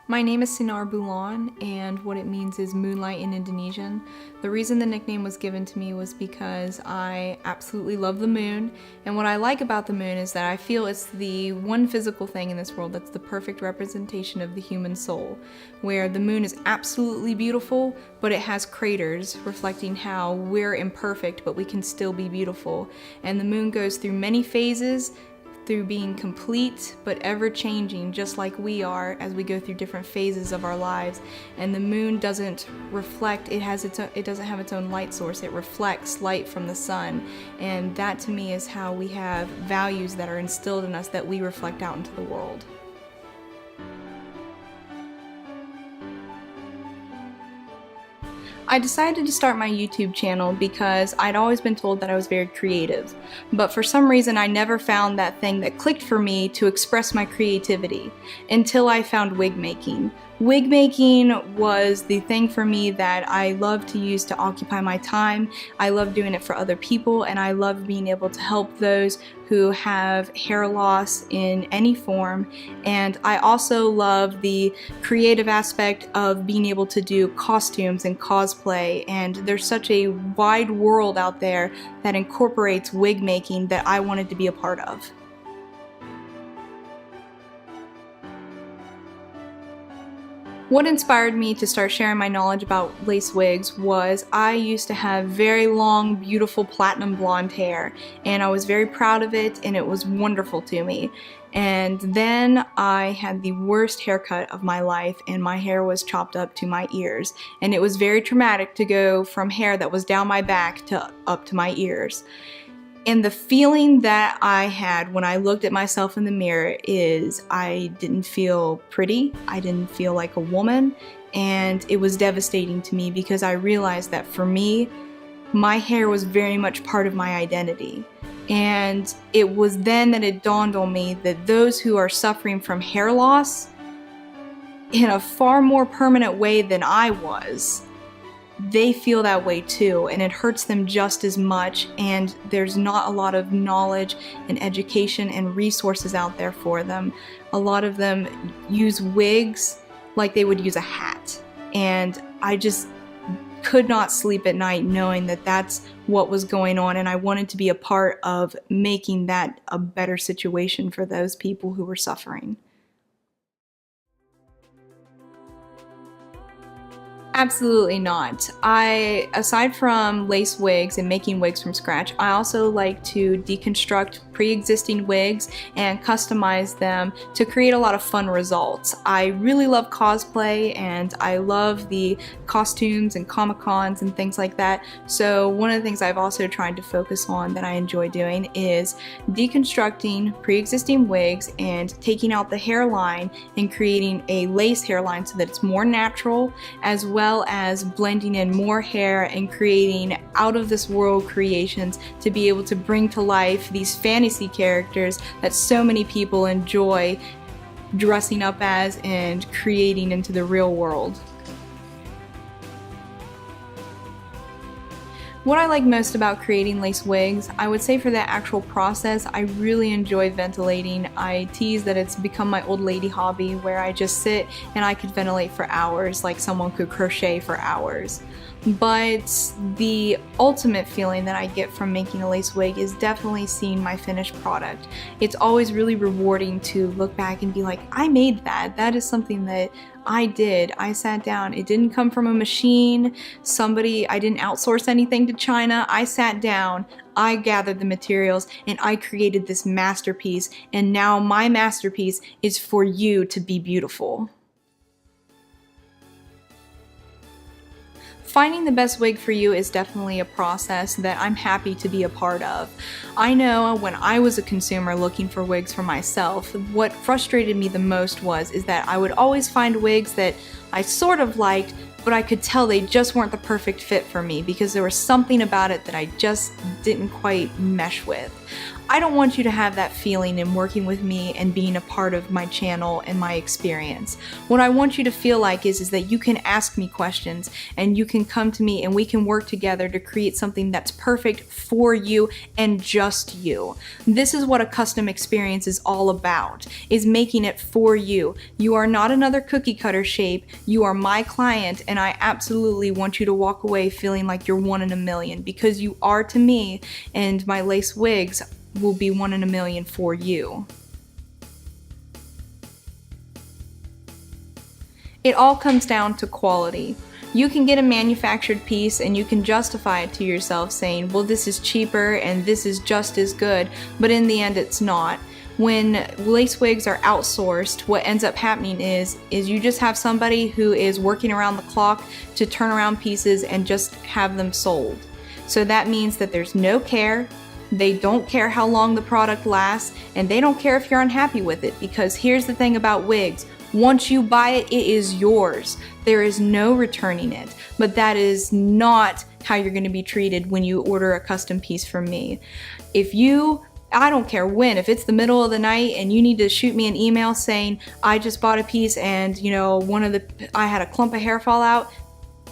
My name is Sinar Bulan, and what it means is moonlight in Indonesian. The reason the nickname was given to me was because I absolutely love the moon, and what I like about the moon is that I feel it's the one physical thing in this world that's the perfect representation of the human soul, where the moon is absolutely beautiful, but it has craters reflecting how we're imperfect, but we can still be beautiful. And the moon goes through many phases, through being complete but ever changing, just like we are as we go through different phases of our lives. And the moon doesn't reflect, it doesn't have its own light source. It reflects light from the sun, and that to me is how we have values that are instilled in us that we reflect out into the world. I decided to start my YouTube channel because I'd always been told that I was very creative, but for some reason I never found that thing that clicked for me to express my creativity until I found wig making. Wig making was the thing for me that I love to use to occupy my time. I love doing it for other people, and I love being able to help those who have hair loss in any form. And I also love the creative aspect of being able to do costumes and cosplay, and there's such a wide world out there that incorporates wig making that I wanted to be a part of. What inspired me to start sharing my knowledge about lace wigs was I used to have very long, beautiful platinum blonde hair, and I was very proud of it, and it was wonderful to me. And then I had the worst haircut of my life, and my hair was chopped up to my ears, and it was very traumatic to go from hair that was down my back to up to my ears. And the feeling that I had when I looked at myself in the mirror is I didn't feel pretty, I didn't feel like a woman, and it was devastating to me because I realized that for me, my hair was very much part of my identity. And it was then that it dawned on me that those who are suffering from hair loss in a far more permanent way than I was, they feel that way too, and it hurts them just as much, and there's not a lot of knowledge and education and resources out there for them. A lot of them use wigs like they would use a hat, and I just could not sleep at night knowing that that's what was going on, and I wanted to be a part of making that a better situation for those people who were suffering. Absolutely not. Aside from lace wigs and making wigs from scratch, I also like to deconstruct pre-existing wigs and customize them to create a lot of fun results. I really love cosplay, and I love the costumes and Comic-Cons and things like that. So one of the things I've also tried to focus on that I enjoy doing is deconstructing pre-existing wigs and taking out the hairline and creating a lace hairline so that it's more natural, as well as blending in more hair and creating out of this world creations to be able to bring to life these fantasy characters that so many people enjoy dressing up as and creating into the real world. What I like most about creating lace wigs, I would say for the actual process, I really enjoy ventilating. I tease that it's become my old lady hobby where I just sit and I could ventilate for hours like someone could crochet for hours. But the ultimate feeling that I get from making a lace wig is definitely seeing my finished product. It's always really rewarding to look back and be like, I made that. That is something that I did. I sat down. It didn't come from a machine. I didn't outsource anything to China. I sat down, I gathered the materials, and I created this masterpiece. And now my masterpiece is for you to be beautiful. Finding the best wig for you is definitely a process that I'm happy to be a part of. I know when I was a consumer looking for wigs for myself, what frustrated me the most is that I would always find wigs that I sort of liked, but I could tell they just weren't the perfect fit for me because there was something about it that I just didn't quite mesh with. I don't want you to have that feeling in working with me and being a part of my channel and my experience. What I want you to feel like is that you can ask me questions and you can come to me and we can work together to create something that's perfect for you and just you. This is what a custom experience is all about, is making it for you. You are not another cookie cutter shape, you are my client, and I absolutely want you to walk away feeling like you're one in a million, because you are to me, and my lace wigs will be one in a million for you. It all comes down to quality. You can get a manufactured piece and you can justify it to yourself saying, well, this is cheaper and this is just as good, but in the end it's not. When lace wigs are outsourced, what ends up happening is you just have somebody who is working around the clock to turn around pieces and just have them sold. So that means that there's no care. They don't care how long the product lasts, and they don't care if you're unhappy with it, because here's the thing about wigs. Once you buy it, it is yours. There is no returning it. But that is not how you're going to be treated when you order a custom piece from me. I don't care when, if it's the middle of the night and you need to shoot me an email saying, I just bought a piece and I had a clump of hair fall out,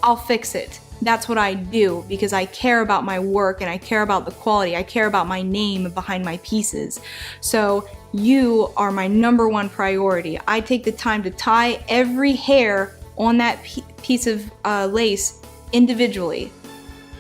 I'll fix it. That's what I do, because I care about my work and I care about the quality. I care about my name behind my pieces. So you are my number one priority. I take the time to tie every hair on that piece of lace individually.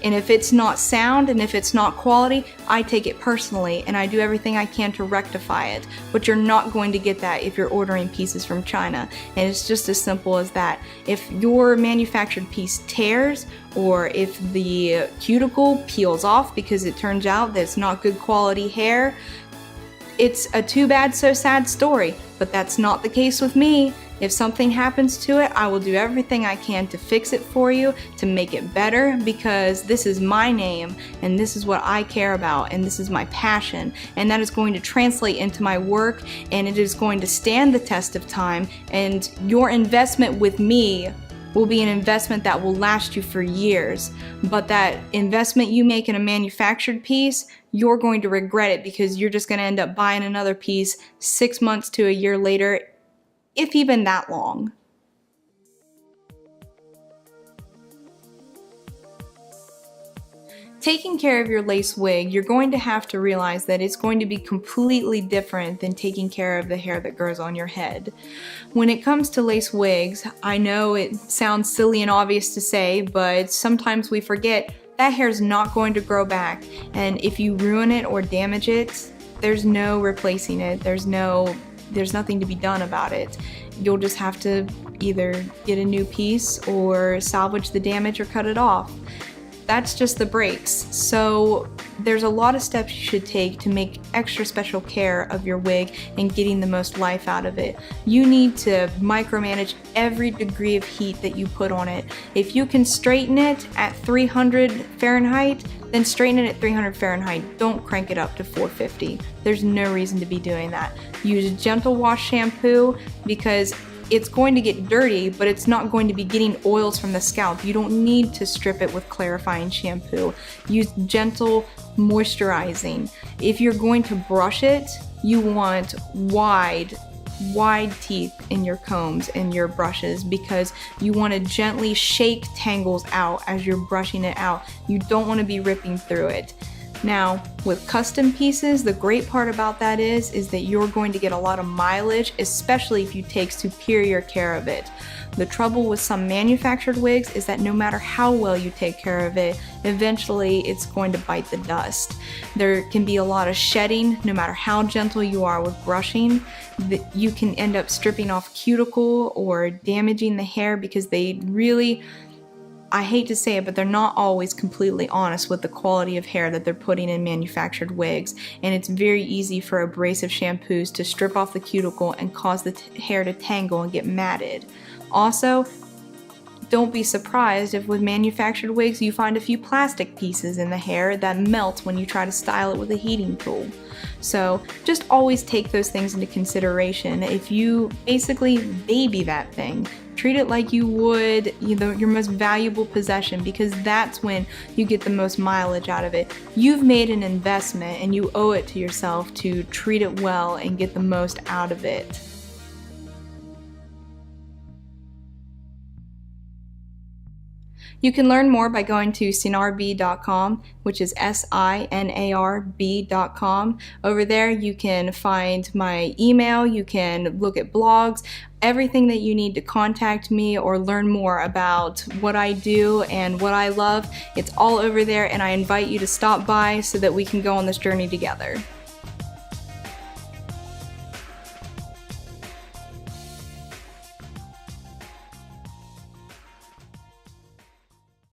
And if it's not sound and if it's not quality, I take it personally and I do everything I can to rectify it. But you're not going to get that if you're ordering pieces from China. And it's just as simple as that. If your manufactured piece tears, or if the cuticle peels off because it turns out that it's not good quality hair, it's a too bad so sad story. But that's not the case with me. If something happens to it, I will do everything I can to fix it for you, to make it better, because this is my name and this is what I care about and this is my passion, and that is going to translate into my work, and it is going to stand the test of time, and your investment with me will be an investment that will last you for years. But that investment you make in a manufactured piece, you're going to regret it, because you're just going to end up buying another piece 6 months to a year later, if even that long. Taking care of your lace wig, you're going to have to realize that it's going to be completely different than taking care of the hair that grows on your head. When it comes to lace wigs, I know it sounds silly and obvious to say, but sometimes we forget that hair is not going to grow back. And if you ruin it or damage it, there's no replacing it. There's nothing to be done about it. You'll just have to either get a new piece or salvage the damage or cut it off. That's just the breaks. So there's a lot of steps you should take to make extra special care of your wig and getting the most life out of it. You need to micromanage every degree of heat that you put on it. If you can straighten it at 300 Fahrenheit, then straighten it at 300 Fahrenheit. Don't crank it up to 450. There's no reason to be doing that. Use gentle wash shampoo, because it's going to get dirty, but it's not going to be getting oils from the scalp. You don't need to strip it with clarifying shampoo. Use gentle moisturizing. If you're going to brush it, you want wide teeth in your combs and your brushes, because you want to gently shake tangles out as you're brushing it out. You don't want to be ripping through it. Now, with custom pieces, the great part about that is that you're going to get a lot of mileage, especially if you take superior care of it. The trouble with some manufactured wigs is that no matter how well you take care of it, eventually it's going to bite the dust. There can be a lot of shedding, no matter how gentle you are with brushing. You can end up stripping off cuticle or damaging the hair, because they really, I hate to say it, but they're not always completely honest with the quality of hair that they're putting in manufactured wigs, and it's very easy for abrasive shampoos to strip off the cuticle and cause the hair to tangle and get matted. Also, don't be surprised if with manufactured wigs you find a few plastic pieces in the hair that melt when you try to style it with a heating tool. So just always take those things into consideration. If you basically baby that thing, Treat it like you would, you know, your most valuable possession, because that's when you get the most mileage out of it. You've made an investment and you owe it to yourself to treat it well and get the most out of it. You can learn more by going to sinarb.com, which is SINARB.com. Over there you can find my email, you can look at blogs, everything that you need to contact me or learn more about what I do and what I love. It's all over there, and I invite you to stop by so that we can go on this journey together.